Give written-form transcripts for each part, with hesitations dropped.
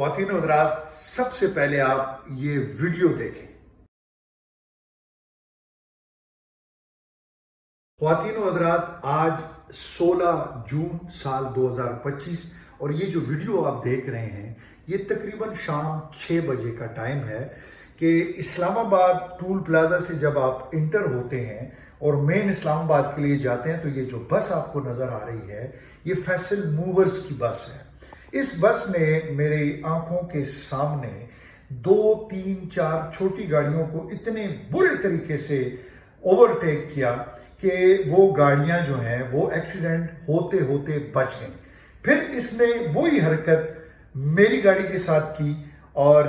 خواتین و حضرات، سب سے پہلے آپ یہ ویڈیو دیکھیں۔ خواتین و حضرات، آج 16 جون سال 2025 اور یہ جو ویڈیو آپ دیکھ رہے ہیں یہ تقریباً شام 6 بجے کا ٹائم ہے کہ اسلام آباد ٹول پلازا سے جب آپ انٹر ہوتے ہیں اور مین اسلام آباد کے لیے جاتے ہیں تو یہ جو بس آپ کو نظر آ رہی ہے یہ فیصل موورز کی بس ہے۔ اس بس نے میری آنکھوں کے سامنے 2، 3، 4 چھوٹی گاڑیوں کو اتنے برے طریقے سے اوورٹیک کیا کہ وہ گاڑیاں جو ہیں وہ ایکسیڈنٹ ہوتے ہوتے بچ گئیں۔ پھر اس نے وہی حرکت میری گاڑی کے ساتھ کی اور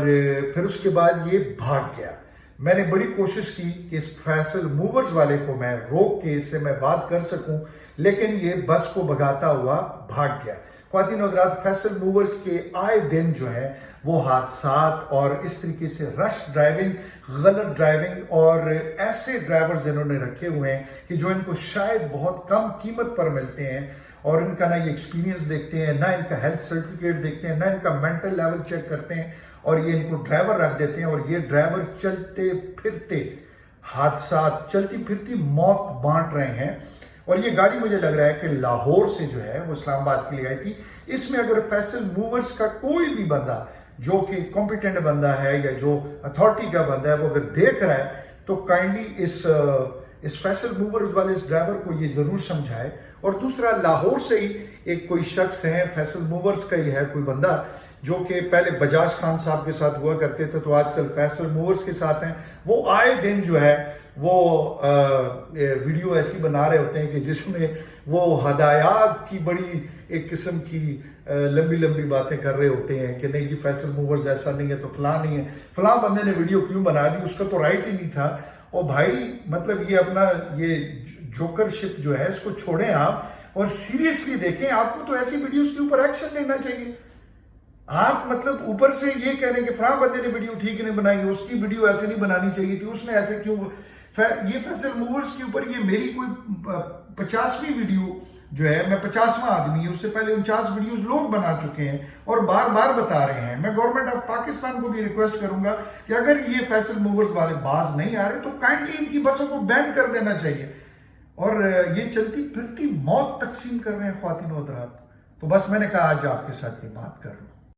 پھر اس کے بعد یہ بھاگ گیا۔ میں نے بڑی کوشش کی کہ اس فیصل موورز والے کو میں روک کے اس سے میں بات کر سکوں، لیکن یہ بس کو بھگاتا ہوا بھاگ گیا۔ خواتین و حضرات، فیصل موورز کے آئے دن جو ہے وہ حادثات اور اس طریقے سے رش ڈرائیونگ، غلط ڈرائیونگ اور ایسے ڈرائیورز انہوں نے رکھے ہوئے ہیں کہ جو ان کو شاید بہت کم قیمت پر ملتے ہیں اور ان کا نہ یہ ایکسپیرینس دیکھتے ہیں، نہ ان کا ہیلتھ سرٹیفکیٹ دیکھتے ہیں، نہ ان کا مینٹل لیول چیک کرتے ہیں، اور یہ ان کو ڈرائیور رکھ دیتے ہیں اور یہ ڈرائیور چلتے پھرتے حادثات، چلتی پھرتی موت بانٹ رہے ہیں۔ اور یہ گاڑی مجھے لگ رہا ہے کہ لاہور سے جو ہے وہ اسلام آباد کے لیے آئی تھی۔ اس میں اگر فیصل موورز کا کوئی بھی بندہ جو کہ کمپیٹنٹ بندہ ہے یا جو اتھارٹی کا بندہ ہے وہ اگر دیکھ رہا ہے تو کائنڈلی اس فیصل موورز والے اس ڈرائیور کو یہ ضرور سمجھائے۔ اور دوسرا، لاہور سے ہی ایک کوئی شخص ہے، فیصل موورز کا ہی ہے کوئی بندہ جو کہ پہلے بجاج خان صاحب کے ساتھ ہوا کرتے تھے تو آج کل فیصل موورز کے ساتھ ہیں۔ وہ آئے دن جو ہے وہ ویڈیو ایسی بنا رہے ہوتے ہیں کہ جس میں وہ ہدایات کی بڑی ایک قسم کی لمبی لمبی باتیں کر رہے ہوتے ہیں کہ نہیں جی فیصل موورز ایسا نہیں ہے تو فلاں نہیں ہے، فلاں بندے نے ویڈیو کیوں بنا دی، اس کا تو رائٹ ہی نہیں تھا۔ اور بھائی مطلب یہ اپنا یہ جوکر شپ جو ہے اس کو چھوڑیں آپ اور سیریسلی دیکھیں۔ آپ کو تو ایسی ویڈیوز کے اوپر ایکشن لینا چاہیے۔ آپ مطلب اوپر سے یہ کہہ رہے ہیں کہ فلاں بندے نے ویڈیو ٹھیک نہیں بنائی، اس کی ویڈیو ایسے نہیں بنانی چاہیے تھی، اس نے ایسے کیوں۔ یہ فیصل موورز کے اوپر یہ میری کوئی 50ویں ویڈیو جو ہے، میں 50واں آدمی ہوں، اس سے پہلے 49 ویڈیوز لوگ بنا چکے ہیں اور بار بار بتا رہے ہیں۔ میں گورنمنٹ آف پاکستان کو بھی ریکویسٹ کروں گا کہ اگر یہ فیصل موورز والے باز نہیں آ رہے تو کائنڈلی ان کی بسوں کو بین کر دینا چاہیے۔ اور یہ چلتی پھرتی موت تقسیم کر رہے ہیں خواتین و حضرات۔ تو بس میں نے کہا آج آپ کے ساتھ یہ بات کر لوں۔